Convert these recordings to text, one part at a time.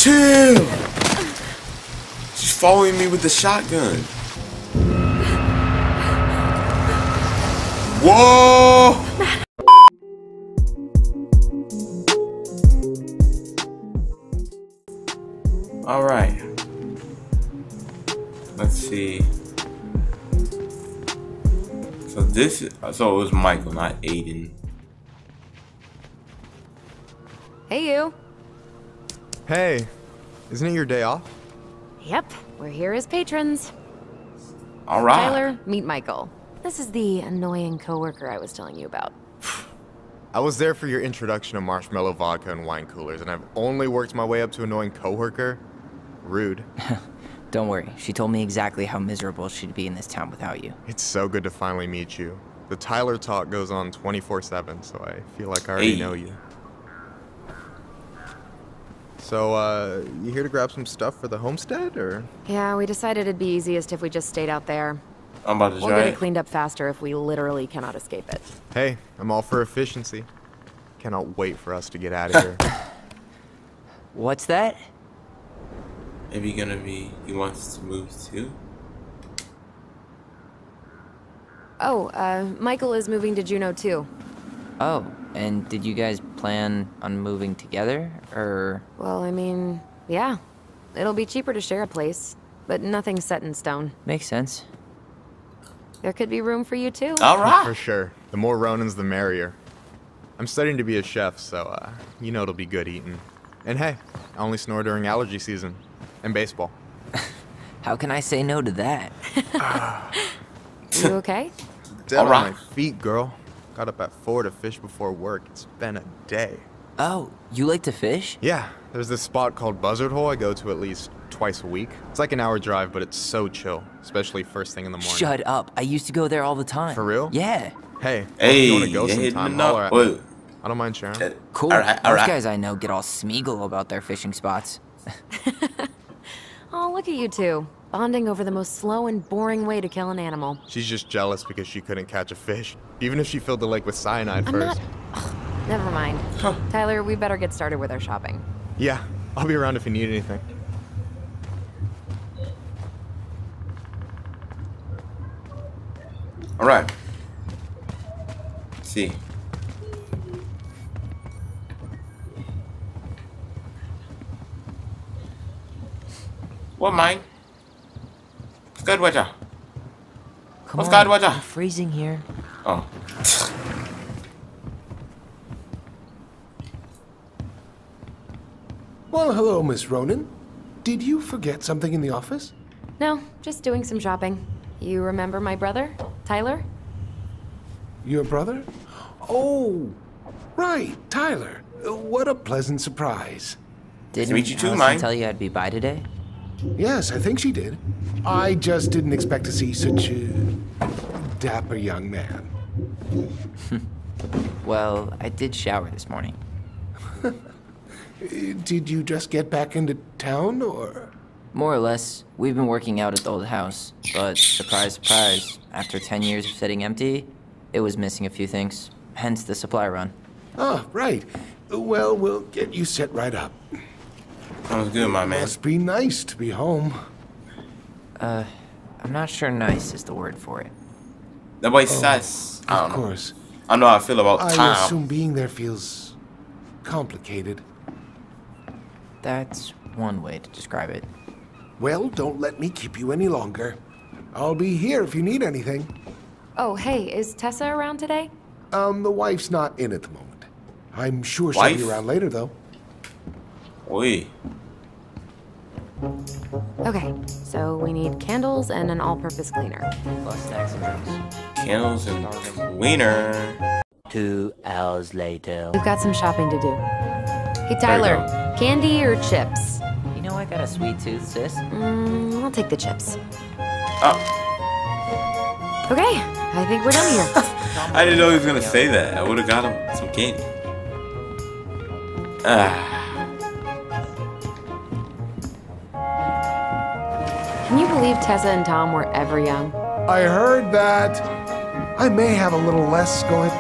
Chill! She's following me with the shotgun. Whoa! Alright. Let's see. So it was Michael, not Aiden. Hey, you. Hey, isn't it your day off? Yep, we're here as patrons. Alright. Tyler, meet Michael. This is the annoying coworker I was telling you about. I was there for your introduction to marshmallow vodka and wine coolers, and I've only worked my way up to annoying coworker. Rude. Don't worry, she told me exactly how miserable she'd be in this town without you. It's so good to finally meet you. The Tyler talk goes on 24/7, so I feel like I already know you. So, you here to grab some stuff for the homestead, or? Yeah, we decided it'd be easiest if we just stayed out there. I'm about to We'll try get it. it cleaned up faster if we literally cannot escape it. Hey, I'm all for efficiency. Cannot wait for us to get out of here. What's that? Maybe gonna be he wants to move too. Oh, Michael is moving to Juneau too. Oh, and did you guys plan on moving together, or? Well, I mean, yeah. It'll be cheaper to share a place, but nothing's set in stone. Makes sense. There could be room for you too. Alright. For sure. The more Ronins, the merrier. I'm studying to be a chef, so, you know it'll be good eating. And hey, I only snore during allergy season. And baseball. How can I say no to that? You okay? Dead All on right. my feet, girl. Got up at 4 to fish before work. It's been a day. Oh, you like to fish? Yeah, there's this spot called Buzzard Hole I go to at least twice a week. It's like an hour drive, but it's so chill, especially first thing in the morning. Shut up. I used to go there all the time. For real? Yeah. Hey, if Hey, you want to go you hitting sometime, the holler nut. at me. Wait. I don't mind sharing. Cool. Alright, Most alright. guys I know get all smeagol about their fishing spots. Oh, look at you two. Bonding over the most slow and boring way to kill an animal. She's just jealous because she couldn't catch a fish, even if she filled the lake with cyanide I'm first. not... Ugh, never mind. Tyler, we better get started with our shopping. Yeah, I'll be around if you need anything. Alright. Let's see. What mine? Good water. Come What's on. God, watcha? I'm freezing here. Oh. Well, hello, Miss Ronan. Did you forget something in the office? No, just doing some shopping. You remember my brother, Tyler? Your brother? Oh, right, Tyler. What a pleasant surprise. Didn't meet you too, Allison mine. tell you I'd be by today? Yes, I think she did. I just didn't expect to see such a dapper young man. Well, I did shower this morning. Did you just get back into town, or? More or less. We've been working out at the old house, but surprise, surprise, after 10 years of sitting empty, it was missing a few things, hence the supply run. Ah, right. Well, we'll get you set right up. Sounds good, my man. Must be nice to be home. I'm not sure nice is the word for it. That boy says. I Of don't know. course. I don't know how I feel about I time. assume being there feels complicated. That's one way to describe it. Well, don't let me keep you any longer. I'll be here if you need anything. Oh, hey, is Tessa around today? The wife's not in at the moment. I'm sure she'll be Wife? around later, though. Oi. Okay, so we need candles and an all-purpose cleaner. Plus snacks and drinks. Candles and wiener. 2 hours later. We've got some shopping to do. Hey, Tyler, candy or chips? You know I got a sweet tooth, sis. I'll take the chips. Oh, Okay, I think we're done here. I didn't know he was gonna say that. I would have got him some candy. Ah. Can you believe Tessa and Tom were ever young? I heard that. I may have a little less going.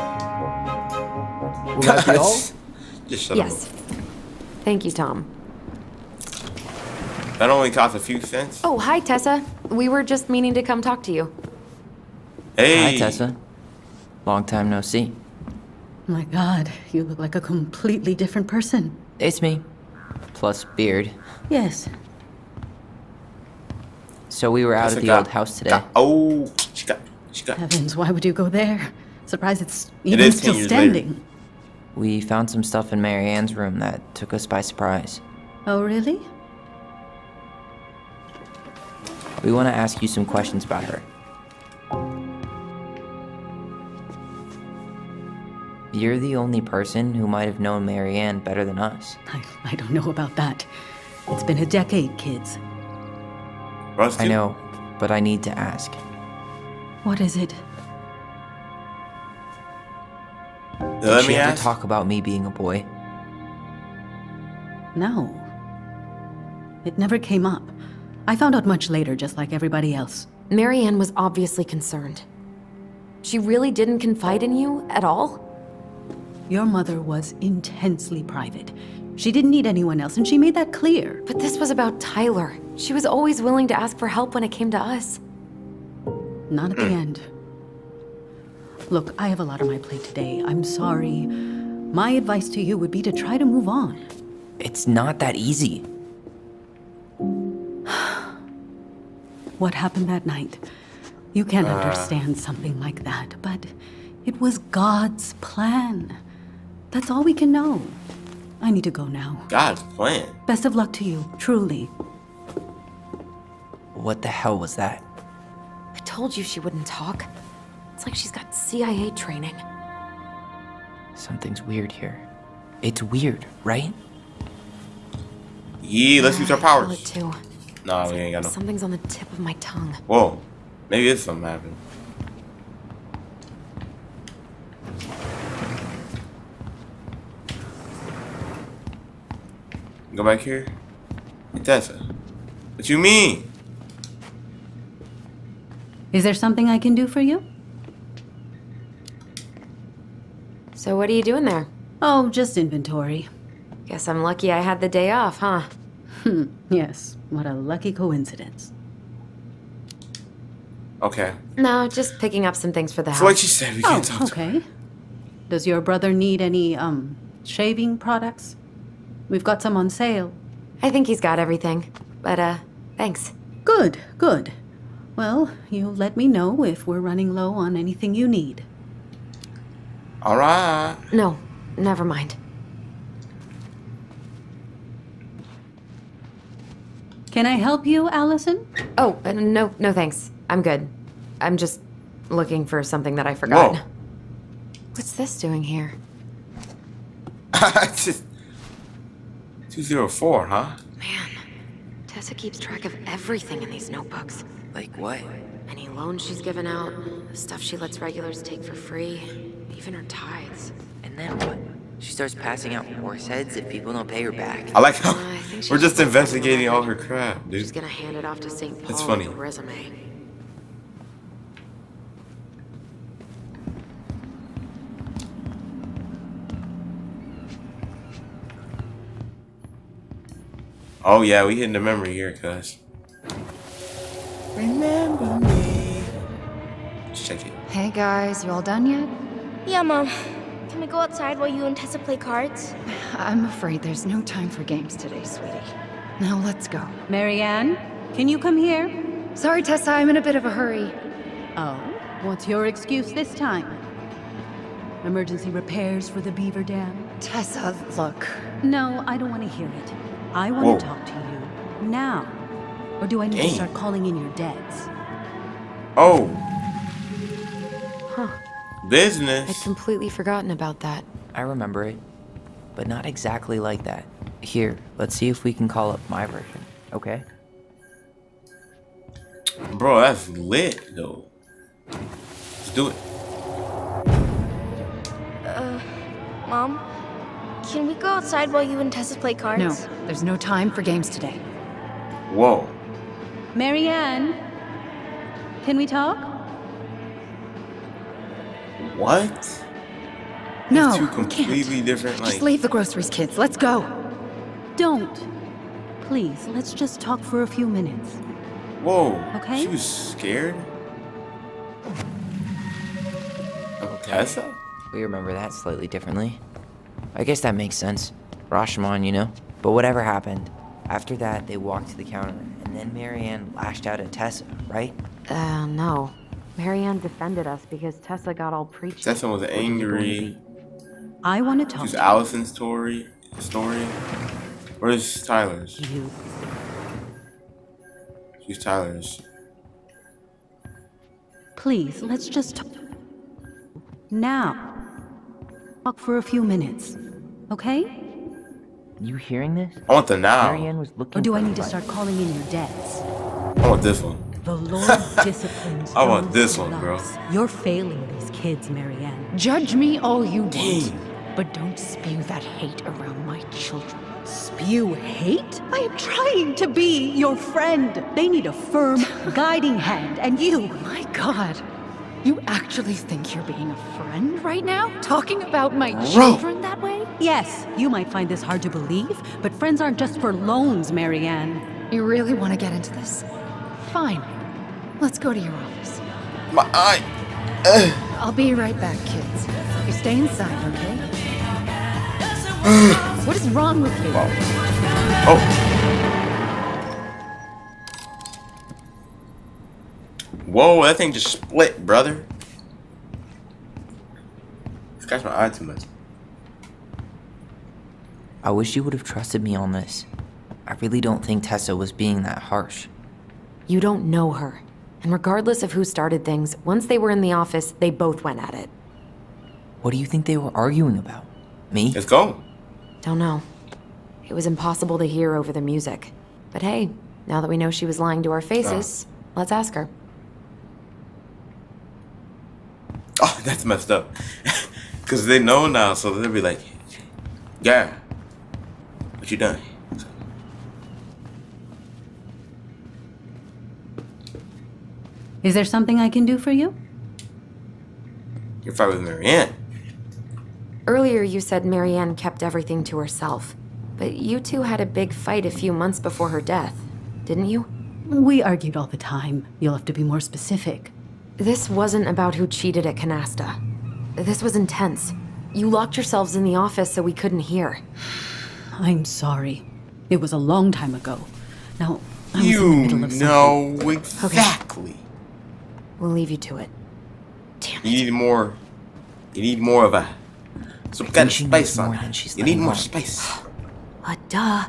Will that be all? Just shut Yes. Thank you, Tom. That only cost a few cents. Oh, hi, Tessa. We were just meaning to come talk to you. Hey. Hi, Tessa. Long time no see. My God, you look like a completely different person. It's me. Plus beard. Yes. So we were out at the old house today. Oh, she got. Heavens, why would you go there? Surprised it's It even is 10 still years standing. We found some stuff in Mary Ann's room that took us by surprise. Oh, really? We want to ask you some questions about her. You're the only person who might have known Mary Ann better than us. I don't know about that. It's been a decade, kids. Rusty. I know, but I need to ask. What is it? Let Did me she ever ask. talk about me being a boy? No. It never came up. I found out much later, just like everybody else. Mary Ann was obviously concerned. She really didn't confide in you at all? Your mother was intensely private. She didn't need anyone else, and she made that clear. But this was about Tyler. She was always willing to ask for help when it came to us. Not at the end. Look, I have a lot on my plate today. I'm sorry. My advice to you would be to try to move on. It's not that easy. What happened that night? You can't understand something like that, but it was God's plan. That's all we can know. I need to go now. God's plan. Best of luck to you, truly. What the hell was that? I told you she wouldn't talk. It's like she's got CIA training. Something's weird here. It's weird, right? Yeah, let's use our I feel powers. it too. Nah, we ain't got no. Something's on the tip of my tongue. Whoa. Maybe it's something happened. Go back here. Hey, Tessa. What you mean? Is there something I can do for you? So what are you doing there? Oh, just inventory. Guess I'm lucky I had the day off, huh? Yes, what a lucky coincidence. Okay. No, just picking up some things for the So like house. she said, we Oh, can't talk to her. okay. Does your brother need any, shaving products? We've got some on sale. I think he's got everything. But, thanks. Good, good. Well, you let me know if we're running low on anything you need. Alright. No, never mind. Can I help you, Allison? Oh, no thanks. I'm good. I'm just looking for something that I forgot. Whoa. What's this doing here? Just 204, huh? Man, Tessa keeps track of everything in these notebooks. Like what? Any loans she's given out, the stuff she lets regulars take for free, even her tithes. And then what? She starts passing out horse heads if people don't pay her back. I like how I think she we're just lets investigating everyone all her crap, She's dude. gonna hand it off to St. Paul It's funny. with a resume. Oh yeah, we hitting the memory here, cuz. Remember me. Let's check it. Hey guys, you all done yet? Yeah, Mom. Can we go outside while you and Tessa play cards? I'm afraid there's no time for games today, sweetie. Now let's go. Marianne, can you come here? Sorry, Tessa, I'm in a bit of a hurry. Oh, what's your excuse this time? Emergency repairs for the beaver dam? Tessa, look. No, I don't want to hear it. I Whoa. want to talk to you. Now. Or do I need to Dang. start calling in your debts? Oh, Huh. I'd business. completely forgotten about that. I remember it, but not exactly like that. Here, let's see if we can call up my version, okay? Bro, that's lit though. Let's do it. Mom, can we go outside while you and Tessa play cards? No, there's no time for games today. Whoa. Marianne, can we talk? What? No, Two we can't. completely different, like. Just leave the groceries, kids. Let's go. Don't. Please, let's just talk for a few minutes. Whoa. Okay. She was scared? Of Tessa? We remember that slightly differently. I guess that makes sense. Rashomon, you know? But whatever happened, after that, they walked to the counter, and then Marianne lashed out at Tessa, right? No. Marianne defended us because Tessa got all preachy. Tessa was angry. I want to talk Who's to Allison's story? Where's Tyler's? you. She's Tyler's. Please, let's just talk. Now. Talk for a few minutes. Okay? You hearing this? I want the now. Marianne was looking Or do for I need to advice. start calling in your debts? I want this one. The Lord disciplines. I want those this he one, bro. loves. You're failing these kids, Marianne. Judge me all you want, Dang. but don't spew that hate around my children. Spew hate? I am trying to be your friend. They need a firm, guiding hand, and you. My God, you actually think you're being a friend right now? Talking about my children that way? Yes, you might find this hard to believe, but friends aren't just for loans, Marianne. You really want to get into this? Fine. Let's go to your office. My eye. I'll be right back, kids. You stay inside, okay? What is wrong with you? Oh. Whoa, that thing just split, brother. Scratched my eye too much. I wish you would have trusted me on this. I really don't think Tessa was being that harsh. You don't know her. And regardless of who started things, once they were in the office, they both went at it. What do you think they were arguing about? Me? Let's go. Don't know. It was impossible to hear over the music. But hey, now that we know she was lying to our faces, let's ask her. Oh, that's messed up. Because they know now, so they'll be like, yeah, what you done? Is there something I can do for you? You're fighting with Marianne. Earlier you said Marianne kept everything to herself. But you two had a big fight a few months before her death, didn't you? We argued all the time. You'll have to be more specific. This wasn't about who cheated at Canasta. This was intense. You locked yourselves in the office so we couldn't hear. I'm sorry. It was a long time ago. Now, I was in the middle of something. know exactly. We'll leave you to it. Damn You it. need more. You need more of a some kind of she space needs on more her. than she's You need letting more on. space. Duh.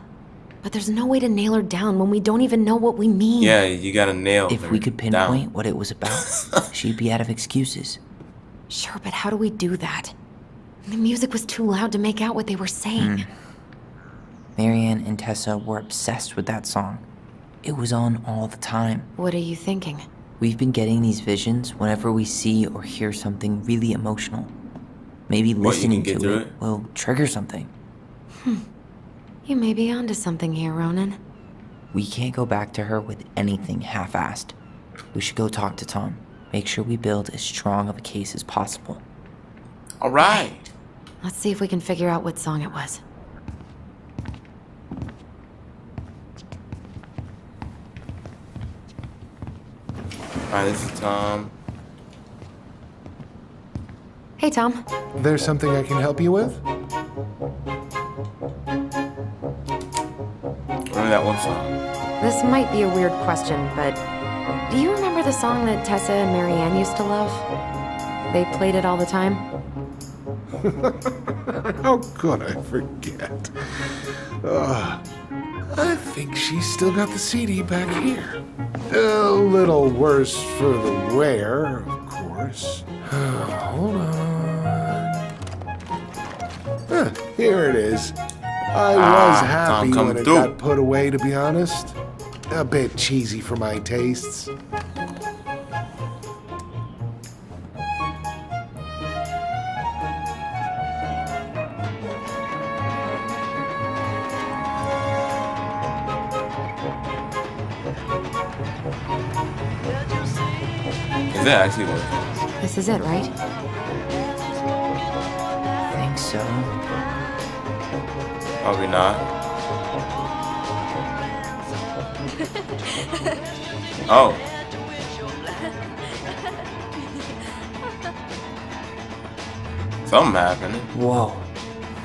But there's no way to nail her down when we don't even know what we mean. Yeah, you gotta nail If her we could pinpoint down. what it was about, she'd be out of excuses. Sure, but how do we do that? The music was too loud to make out what they were saying. Marianne and Tessa were obsessed with that song. It was on all the time. What are you thinking? We've been getting these visions whenever we see or hear something really emotional. Maybe What, you listening can get to through it it? will trigger something. You may be onto something here, Ronan. We can't go back to her with anything half-assed. We should go talk to Tom. Make sure we build as strong of a case as possible. All right. Let's see if we can figure out what song it was. All right, this is Tom. Hey, Tom. There's something I can help you with? Remember that one song? This might be a weird question, but do you remember the song that Tessa and Marianne used to love? They played it all the time. How could I forget? I think she's still got the CD back here. A little worse for the wear, of course. Hold on. Here it is. I was happy Tom, when it come got through. put away, to be honest. A bit cheesy for my tastes. Is that actually working? This is it, right? Think so. Probably not. Oh. Something happened. Whoa.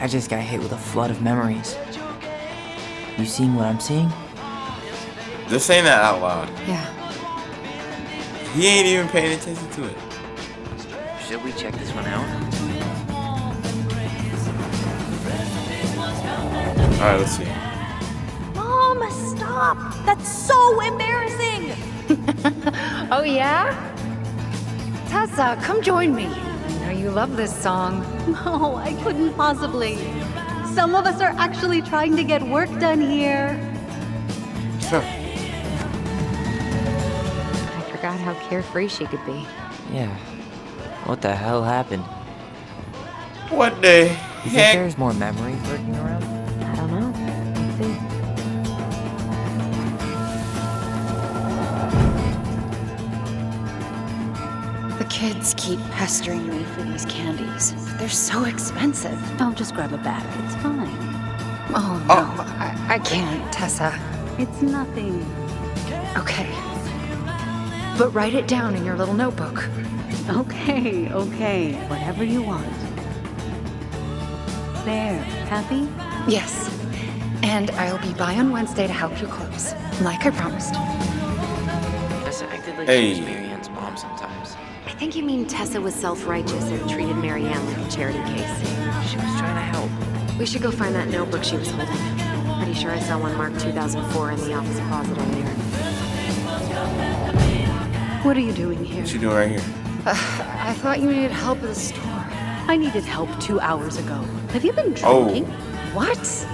I just got hit with a flood of memories. You seeing what I'm seeing? Just saying that out loud. Yeah. He ain't even paying attention to it. Should we check this one out? Alright, let's see. Mom, stop! That's so embarrassing! Oh, yeah? Tessa, come join me. I know you love this song. No, I couldn't possibly. Some of us are actually trying to get work done here. I forgot how carefree she could be. Yeah. What the hell happened? What the You think heck? there's more memories lurking around? I don't know. Let's see. The kids keep pestering me for these candies. They're so expensive. I'll just grab a bag. It's fine. Oh, no. I can't, Tessa. It's nothing. Okay. But write it down in your little notebook. Okay, okay. Whatever you want. There. Happy? Yes. And I'll be by on Wednesday to help you close, like I promised. Tessa acted like Hey. she was Marianne's mom sometimes. I think you mean Tessa was self-righteous and treated Marianne like a charity case. She was trying to help. We should go find that notebook she was holding. Pretty sure I saw one marked 2004 in the office closet on there. What are you doing here? What you doing right here? I thought you needed help at the store. I needed help 2 hours ago. Have you been Oh. drinking? What?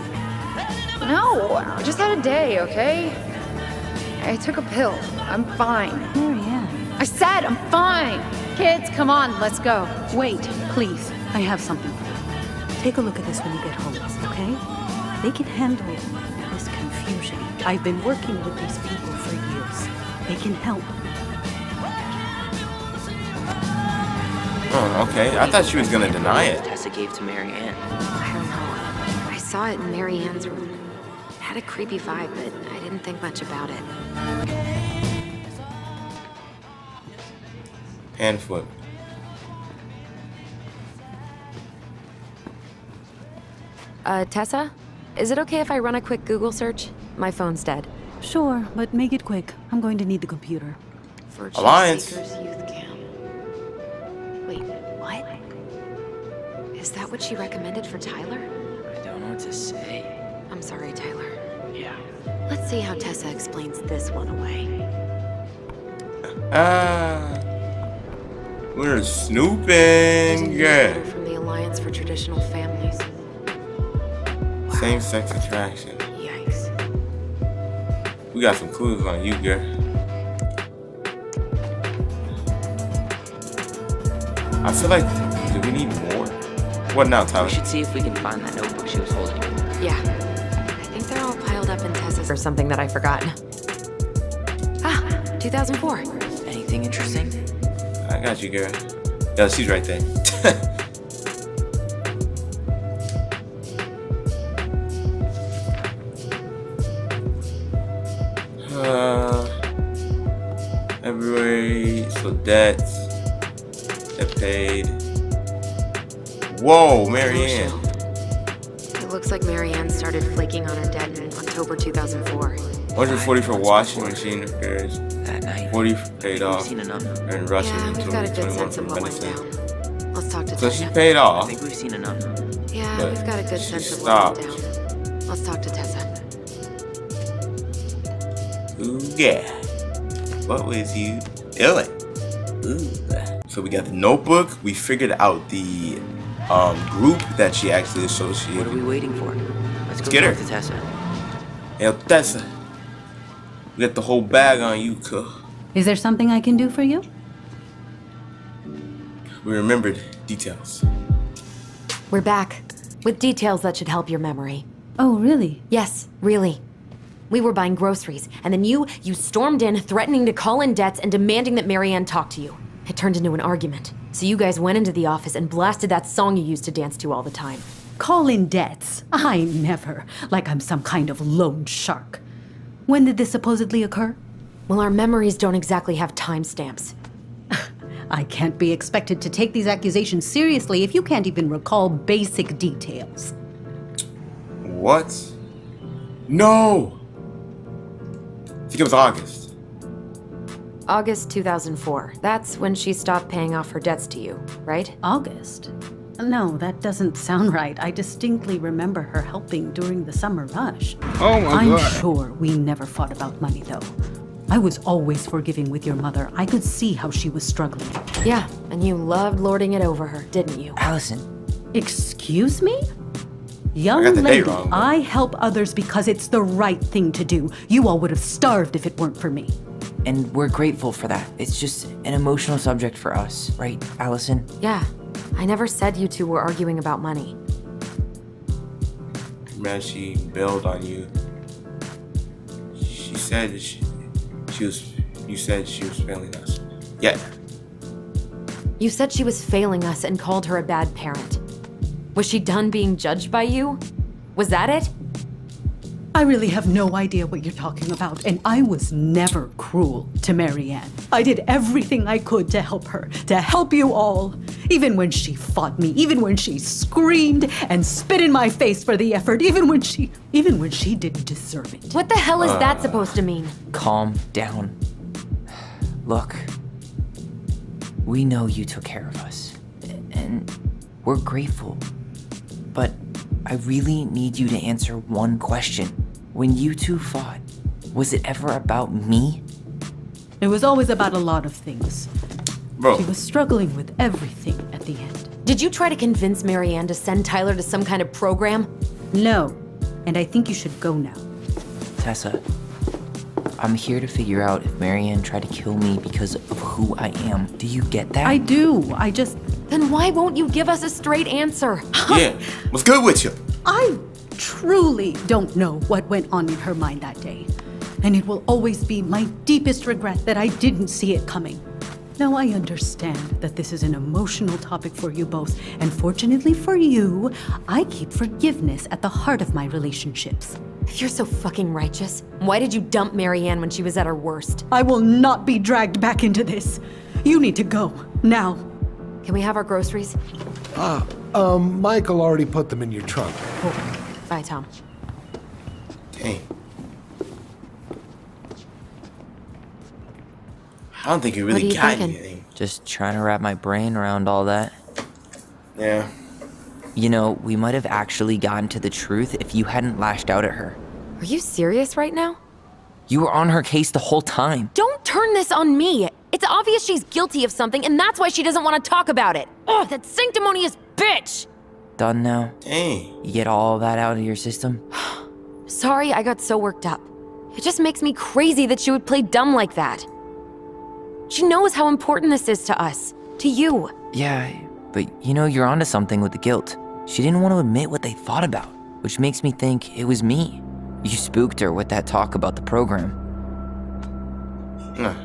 No, I just had a day, okay? I took a pill. I'm fine. Marianne. I said I'm fine. Kids, come on, let's go. Wait, please. I have something for you. Take a look at this when you get home, okay? They can handle this confusion. I've been working with these people for years. They can help. Oh, okay. I thought she was gonna deny it. Tessa gave to Marianne. I don't know. I saw it in Marianne's room. It had a creepy vibe, but I didn't think much about it. Hand flip. Tessa? Is it okay if I run a quick Google search? My phone's dead. Sure, but make it quick. I'm going to need the computer. Virtue Alliance. Seekers Youth Camp. Wait, what? Is that what she recommended for Tyler? I don't know what to say. I'm sorry, Tyler. Yeah. Let's see how Tessa explains this one away. We're There's a snooping. newsletter Yeah. from the Alliance for Traditional Families. Same-sex attraction. Yikes. We got some clues on you, girl. I feel like, do we need more? What now, Tyler? We should see if we can find that notebook she was holding. Yeah. I think they're all piled up in Tessa's or something that I forgot. Ah, 2004. Anything interesting? I got you, girl. Yeah, she's right there. February, so debts, that paid. Whoa, Marianne. It looks like Marianne started flaking on her debt in October 2004. 140 for washing machine repairs. That night. 40 paid We've off. seen enough. And Russian Yeah, in we've got a good 2021 sense for of what went medicine. down. Let's talk to So Tessa. she paid I off. think we've seen enough. Yeah, but we've got a good she sense of what went stopped. down. Let's talk to Tessa. Ooh, yeah. What was you doing? Ooh. So we got the notebook. We figured out the group that she actually associated. What are we waiting for? Let's go get talk her. to Tessa. Hey, Tessa. We got the whole bag on you, cuh. Is there something I can do for you? We remembered details. We're back. With details that should help your memory. Oh, really? Yes, really. We were buying groceries, and then you stormed in, threatening to call in debts and demanding that Marianne talk to you. It turned into an argument. So you guys went into the office and blasted that song you used to dance to all the time. Call in debts? I never. Like I'm some kind of loan shark. When did this supposedly occur? Well, our memories don't exactly have timestamps. I can't be expected to take these accusations seriously if you can't even recall basic details. What? No! I think it was August. August 2004. That's when she stopped paying off her debts to you, right? August? No, that doesn't sound right. I distinctly remember her helping during the summer rush. Oh my God. I'm sure we never fought about money, though. I was always forgiving with your mother. I could see how she was struggling. Yeah, and you loved lording it over her, didn't you? Allison. Excuse me? Young got the date lady, wrong, but- I help others because it's the right thing to do. You all would have starved if it weren't for me. And we're grateful for that. It's just an emotional subject for us, right, Allison? Yeah, I never said you two were arguing about money. Man, she bailed on you. She said you said she was failing us. Yeah. You said she was failing us and called her a bad parent. Was she done being judged by you? Was that it? I really have no idea what you're talking about, and I was never cruel to Marianne. I did everything I could to help her, to help you all. Even when she fought me, even when she screamed and spit in my face for the effort, even when she didn't deserve it. What the hell is that supposed to mean? Calm down. Look, we know you took care of us, and we're grateful. But I really need you to answer one question. When you two fought, was it ever about me? It was always about a lot of things. Bro. She was struggling with everything at the end. Did you try to convince Marianne to send Tyler to some kind of program? No, and I think you should go now. Tessa, I'm here to figure out if Marianne tried to kill me because of who I am. Do you get that? I do, I just... Then why won't you give us a straight answer? Yeah. What's good with you? I truly don't know what went on in her mind that day. And it will always be my deepest regret that I didn't see it coming. Now I understand that this is an emotional topic for you both, and fortunately for you, I keep forgiveness at the heart of my relationships. If you're so fucking righteous, why did you dump Marianne when she was at her worst? I will not be dragged back into this. You need to go, now. Can we have our groceries? Michael already put them in your trunk. Cool. Bye, Tom. Dang. I don't think you What are really you got thinking? anything. Just trying to wrap my brain around all that. Yeah. You know, we might have actually gotten to the truth if you hadn't lashed out at her. Are you serious right now? You were on her case the whole time. Don't turn this on me. It's obvious she's guilty of something, and that's why she doesn't want to talk about it. Ugh, that sanctimonious bitch! Done now? Dang. You get all that out of your system? Sorry I got so worked up. It just makes me crazy that she would play dumb like that. She knows how important this is to us. To you. Yeah, but you know, you're onto something with the guilt. She didn't want to admit what they thought about, which makes me think it was me. You spooked her with that talk about the program.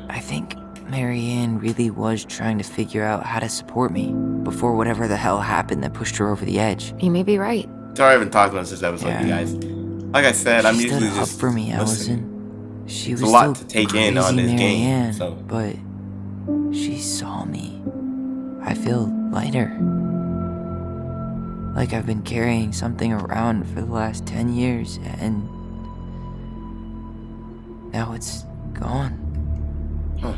I think Marianne really was trying to figure out how to support me before whatever the hell happened that pushed her over the edge. You may be right. Sorry I haven't talked about this episode, Yeah. you guys. Like I said, I'm She usually stood up just for me, listening. Allison. She It's was a lot still to take in on crazy this game, Marianne, so. but she saw me. I feel lighter. Like I've been carrying something around for the last 10 years, and now it's gone. Huh.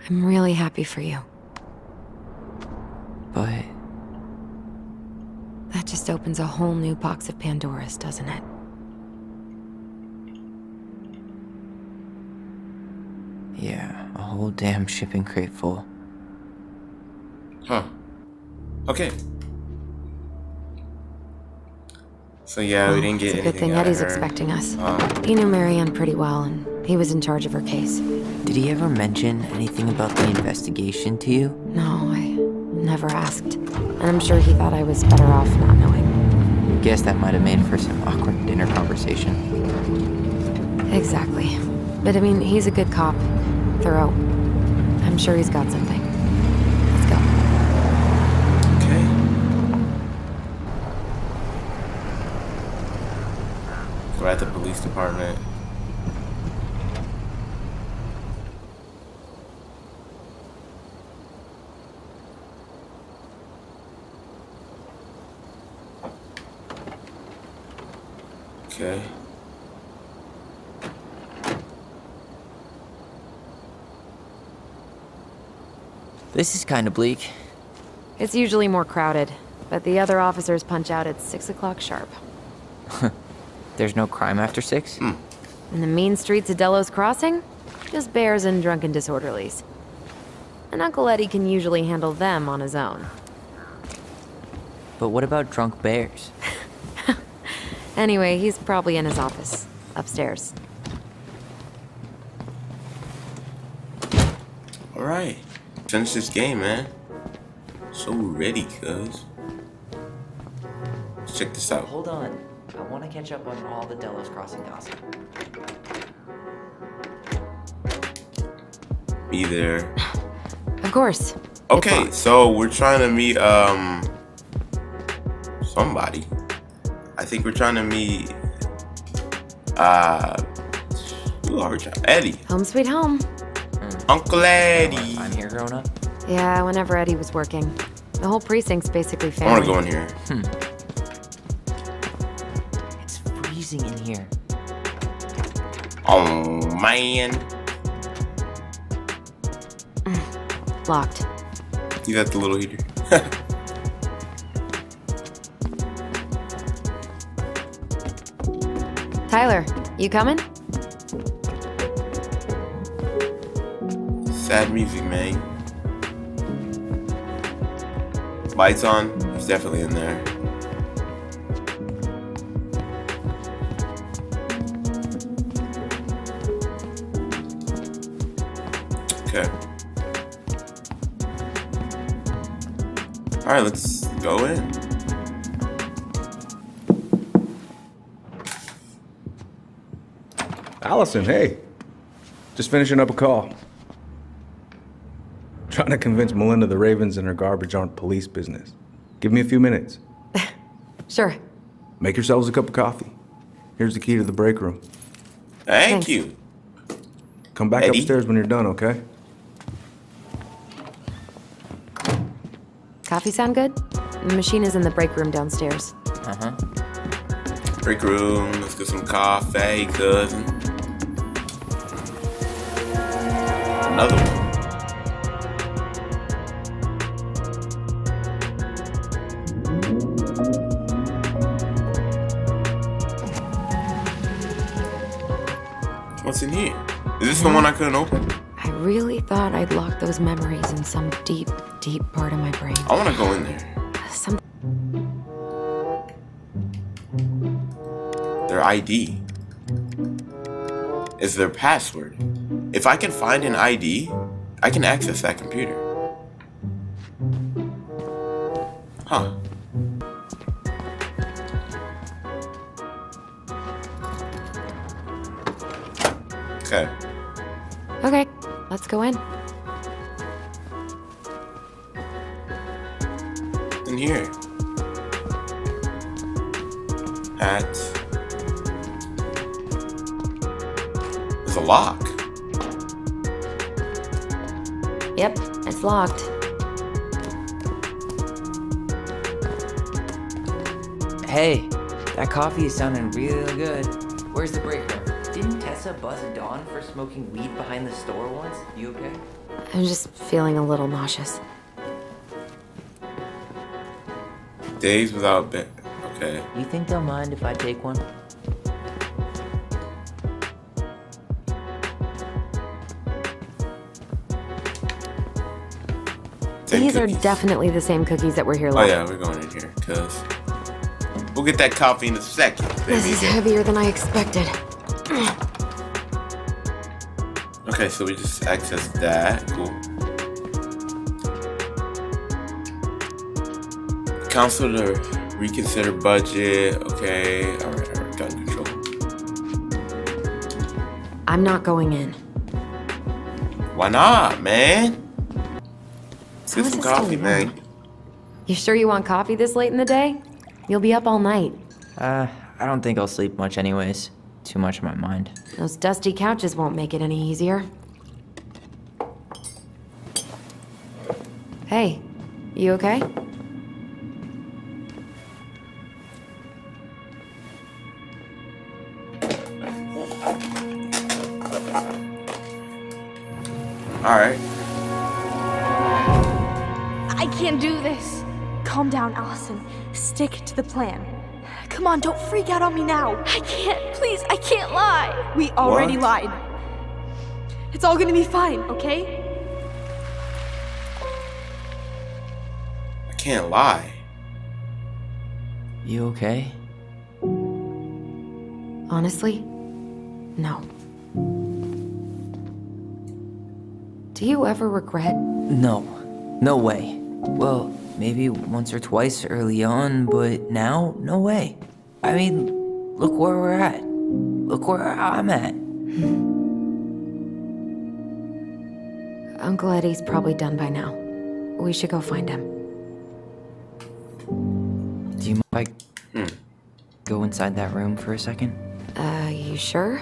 I'm really happy for you. But That just opens a whole new box of Pandora's, doesn't it? yeah, a whole damn shipping crate full. Huh. Okay. So yeah, we didn't get It's a anything good thing out of Eddie's her. expecting us. He knew Marianne pretty well, and he was in charge of her case. Did he ever mention anything about the investigation to you? No, I never asked. And I'm sure he thought I was better off not knowing. Guess that might have made for some awkward dinner conversation. Exactly. But I mean, he's a good cop. Thorough. I'm sure he's got something. Let's go. Okay. We're at the police department. Okay. This is kind of bleak. It's usually more crowded, but the other officers punch out at 6 o'clock sharp. There's no crime after 6? In the mean streets of Delos Crossing, just bears and drunken disorderlies. And Uncle Eddie can usually handle them on his own. But what about drunk bears? Anyway, he's probably in his office, upstairs. Alright. Finish this game, man. So ready, cuz. Let's check this out. Hold on. I want to catch up on all the Delos Crossing gossip. Me there. Of course. Okay, so we're trying to meet somebody. I think we're trying to meet who are we trying? Eddie. Home sweet home. Uncle Eddie. I'm here growing up? Yeah, whenever Eddie was working. The whole precinct's basically family. I wanna go in here. It's freezing in here. Oh man. Locked. You got the little heater. Tyler, you coming? Sad music, man. Lights on. He's definitely in there. Okay. Alright, let's go in. Allison, hey. Just finishing up a call. Trying to convince Melinda the Ravens and her garbage aren't police business. Give me a few minutes. Sure. Make yourselves a cup of coffee. Here's the key to the break room. Thank you. Come back Eddie? upstairs when you're done, okay? Coffee sound good? The machine is in the break room downstairs. Break room. Let's get some coffee, cousin. Another one. What's in here? Is this the one I couldn't open? I really thought I'd locked those memories in some deep, deep part of my brain. I want to go in there. Their ID is their password. If I can find an ID, I can access that computer. Huh. Okay. Okay, let's go in. In here. There's a lock. Yep, it's locked. Hey, that coffee is sounding really good. Where's the break room? Didn't Tessa buzz Dawn for smoking weed behind the store once? You okay? I'm just feeling a little nauseous. Days without bed. Okay. You think they'll mind if I take one? These are definitely the same cookies that were here last. Oh yeah, we're going in here, cuz. We'll get that coffee in a second, baby. This is heavier than I expected. Okay, so we just access that. Cool. Council to reconsider budget. Okay. Alright, gun control. I'm not going in. Why not, man? Let's How get is some it still coffee, man. You sure you want coffee this late in the day? You'll be up all night. I I don't think I'll sleep much anyways. Too much on my mind. Those dusty couches won't make it any easier. Hey, you okay? Alright. I can't do this. Calm down, Allison. Stick to the plan. Come on, don't freak out on me now. I can't. Please, I can't lie. We already What? lied. It's all gonna be fine, okay? I can't lie. You okay? Honestly, no. Do you ever regret? No. No way. Well, maybe once or twice early on, but now, no way. I mean, look where we're at. Look where I'm at. Uncle Eddie's probably done by now. We should go find him. Do you mind if I go inside that room for a second? You sure?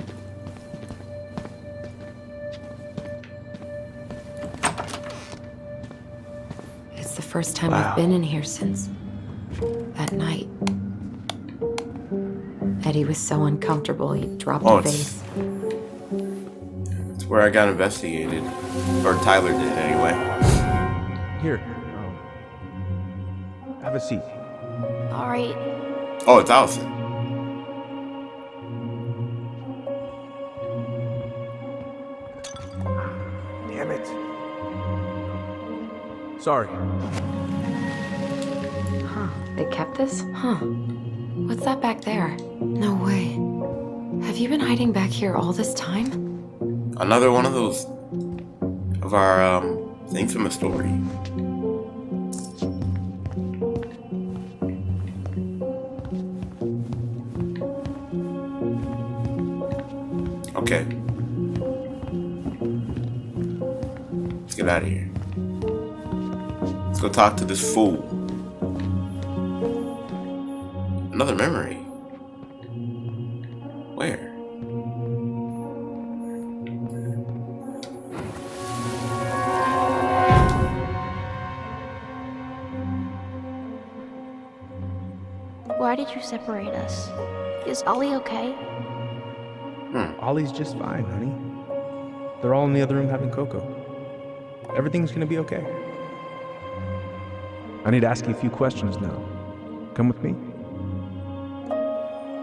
It's the first time I've been in here since that night. Eddie was so uncomfortable, he dropped a vase. It's where I got investigated. Or Tyler did, anyway. Here. Have a seat. All right. Oh, it's Allison. Damn it. Sorry. Huh. They kept this? Huh. What's that back there? No way. Have you been hiding back here all this time? Another one of those of our things from a story. Okay. Let's get out of here. Let's go talk to this fool. Another memory. Where? Why did you separate us? Is Ollie okay? Ollie's just fine, honey. They're all in the other room having cocoa. Everything's gonna be okay. I need to ask you a few questions now. Come with me.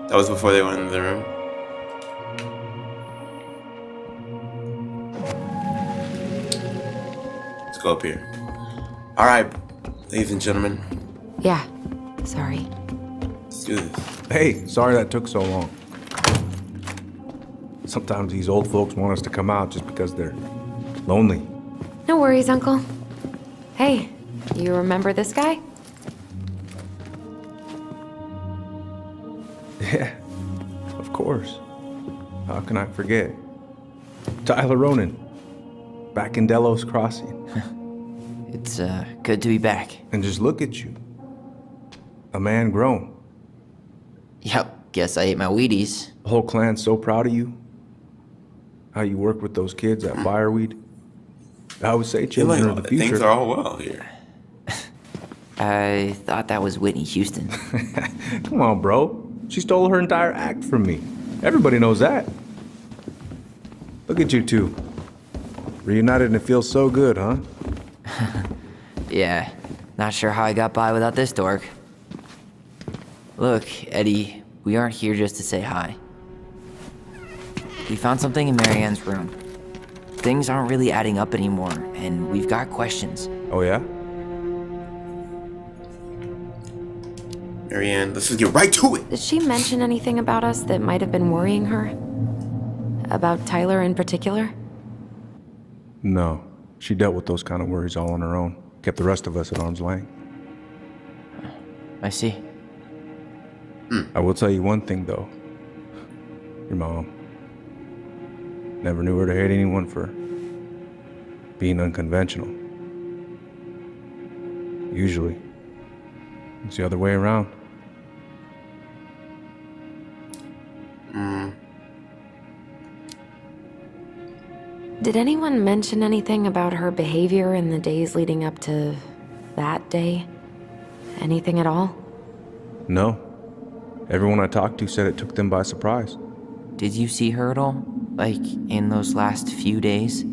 That was before they went into the room. Let's go up here. Alright, ladies and gentlemen. Yeah. Sorry. Let's do this. Hey, sorry that took so long. Sometimes these old folks want us to come out just because they're lonely. No worries, Uncle. Hey, you remember this guy? Yeah, of course. How can I forget? Tyler Ronan, back in Delos Crossing. It's good to be back. And just look at you. A man grown. Yep, guess I ate my Wheaties. The whole clan's so proud of you. How you work with those kids at Fireweed. I would say children of the future. Things are all well here. I thought that was Whitney Houston. Come on, bro. She stole her entire act from me. Everybody knows that. Look at you two. Reunited and it feels so good, huh? Yeah, not sure how I got by without this dork. Look, Eddie, we aren't here just to say hi. We found something in Marianne's room. Things aren't really adding up anymore, and we've got questions. Oh, yeah? Marianne, let's just get right to it. Did she mention anything about us that might have been worrying her? About Tyler in particular? No. She dealt with those kind of worries all on her own. Kept the rest of us at arm's length. I see. I will tell you one thing, though. Your mom. Never knew her to hate anyone for being unconventional. Usually, it's the other way around. Did anyone mention anything about her behavior in the days leading up to that day? Anything at all? No. Everyone I talked to said it took them by surprise. Did you see her at all? Like, in those last few days?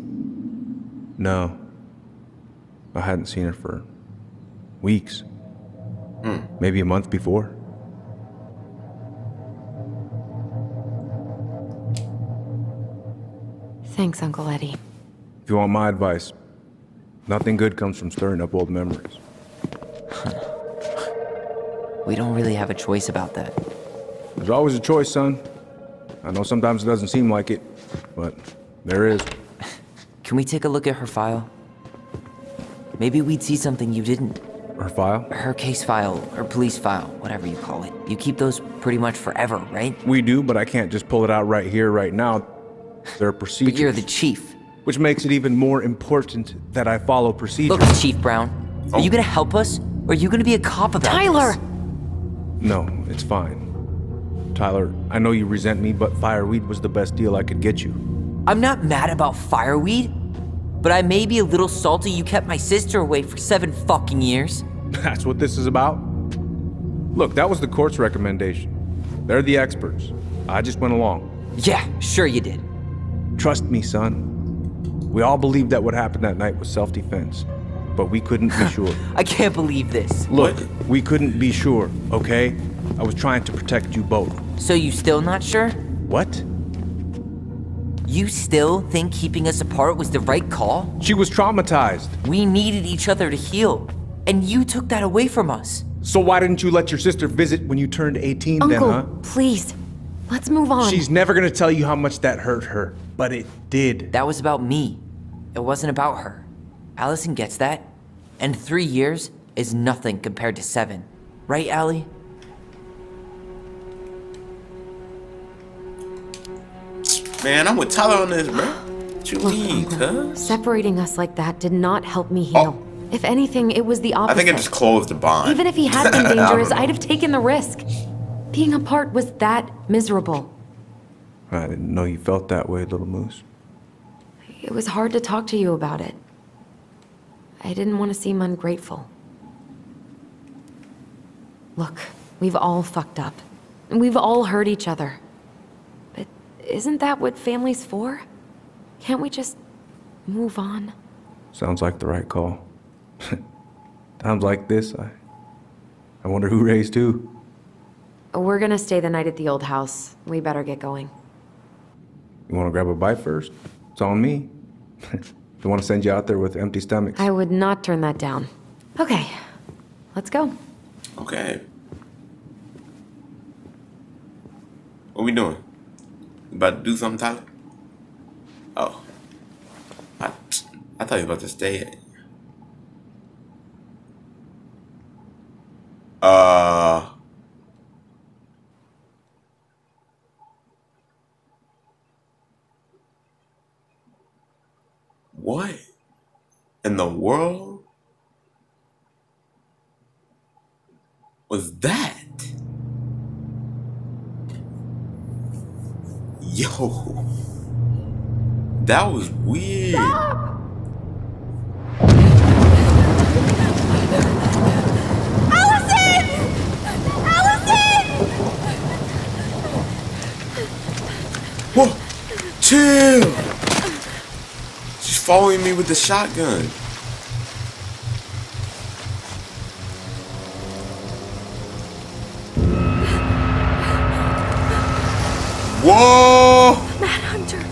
No. I hadn't seen her for weeks. Maybe a month before. Thanks, Uncle Eddie. If you want my advice, nothing good comes from stirring up old memories. We don't really have a choice about that. There's always a choice, son. I know sometimes it doesn't seem like it, but there is. Can we take a look at her file? Maybe we'd see something you didn't. Her file? Her case file, or police file, whatever you call it. You keep those pretty much forever, right? We do, but I can't just pull it out right here, right now. There are procedures. But you're the chief. Which makes it even more important that I follow procedures. Look, Chief Brown, are you gonna help us, or are you gonna be a cop about Tyler! this? No, it's fine. Tyler, I know you resent me, but fireweed was the best deal I could get you. I'm not mad about fireweed, but I may be a little salty you kept my sister away for 7 fucking years. That's what this is about? Look, that was the court's recommendation. They're the experts. I just went along. Yeah, sure you did. Trust me, son. We all believed that what happened that night was self-defense, but we couldn't be sure. I can't believe this. Look, we couldn't be sure, okay? I was trying to protect you both. So you still not sure? What? You still think keeping us apart was the right call? She was traumatized. We needed each other to heal, and you took that away from us. So why didn't you let your sister visit when you turned 18 Uncle, then, huh? Please. Let's move on. She's never gonna tell you how much that hurt her, but it did. That was about me. It wasn't about her. Allison gets that. And 3 years is nothing compared to 7. Right, Allie? Man, I'm with Tyler on this, bro. What you mean, cuz? Separating us like that did not help me heal. If anything, it was the opposite. I think it just closed the bond. Even if he had been dangerous, I'd have taken the risk. Being apart was that miserable. I didn't know you felt that way, little moose. It was hard to talk to you about it. I didn't want to seem ungrateful. Look, we've all fucked up. And we've all hurt each other. But isn't that what family's for? Can't we just move on? Sounds like the right call. Times like this, I wonder who raised who. We're gonna stay the night at the old house. We better get going. You wanna grab a bite first? It's on me. Don't want to send you out there with empty stomachs. I would not turn that down. Okay, let's go. Okay. What we doing? You about to do something, Tyler? Oh. I thought you were about to stay. What in the world was that? Yo, that was weird. Stop! Allison! Allison! Whoa, chill. She's following me with the shotgun. Whoa! Mad Hunter.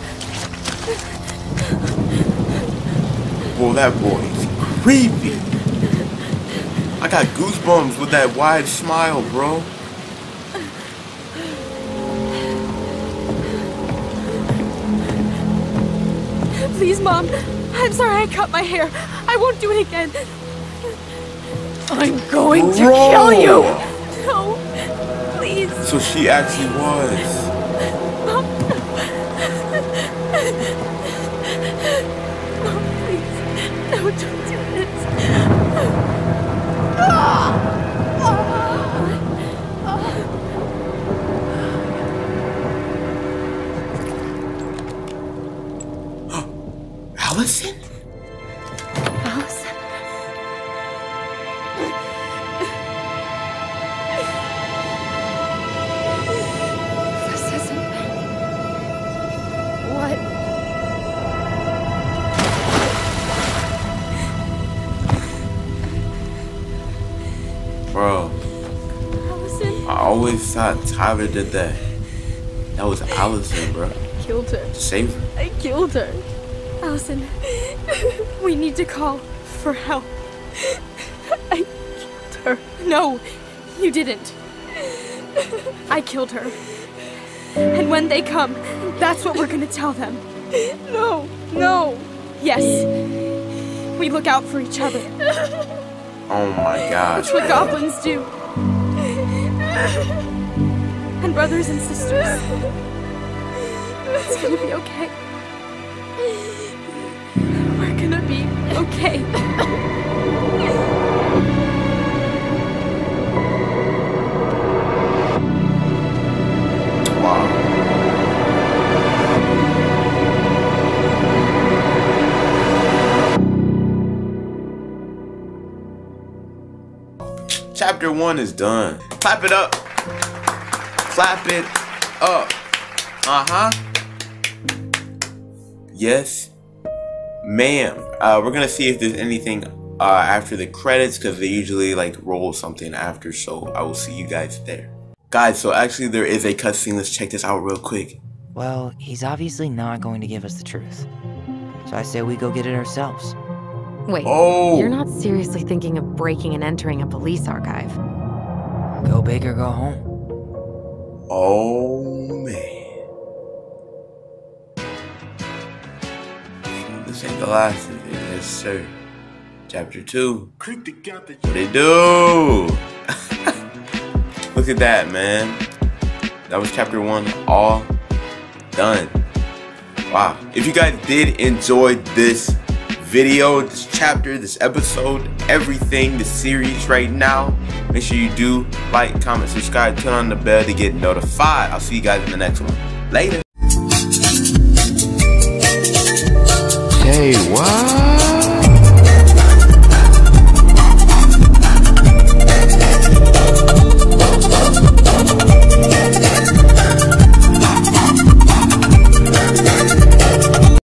Boy, that boy is creepy. I got goosebumps with that wide smile, bro. Please, Mom. I'm sorry I cut my hair. I won't do it again. I'm going to kill you. No, please. So she actually was. Mom, please. No, don't do this. Allison? Allison? This isn't... What? Bro. Allison? I always thought Tyler did that. That was Allison, bro. Killed her. Save her. I killed her. Allison, we need to call for help. I killed her. No, you didn't. I killed her. And when they come, that's what we're gonna tell them. No, no. Yes. We look out for each other. Oh my gosh. That's what goblins do. And brothers and sisters. It's gonna be okay. We're gonna be okay. Wow. Chapter 1 is done. Clap it up. Clap it up. Uh-huh. Yes, ma'am. We're gonna see if there's anything after the credits, because they usually like roll something after, so I will see you guys there. Guys, so actually there is a cutscene. Let's check this out real quick. Well, he's obviously not going to give us the truth. So I say we go get it ourselves. Wait, you're not seriously thinking of breaking and entering a police archive? Go big or go home. Oh, man. This ain't the last of it. Yes, sir. Chapter 2. What they do? Look at that, man. That was chapter 1 all done. Wow. If you guys did enjoy this video, this chapter, this episode, everything, the series right now, make sure you do like, comment, subscribe, turn on the bell to get notified. I'll see you guys in the next one. Later. Hey, what?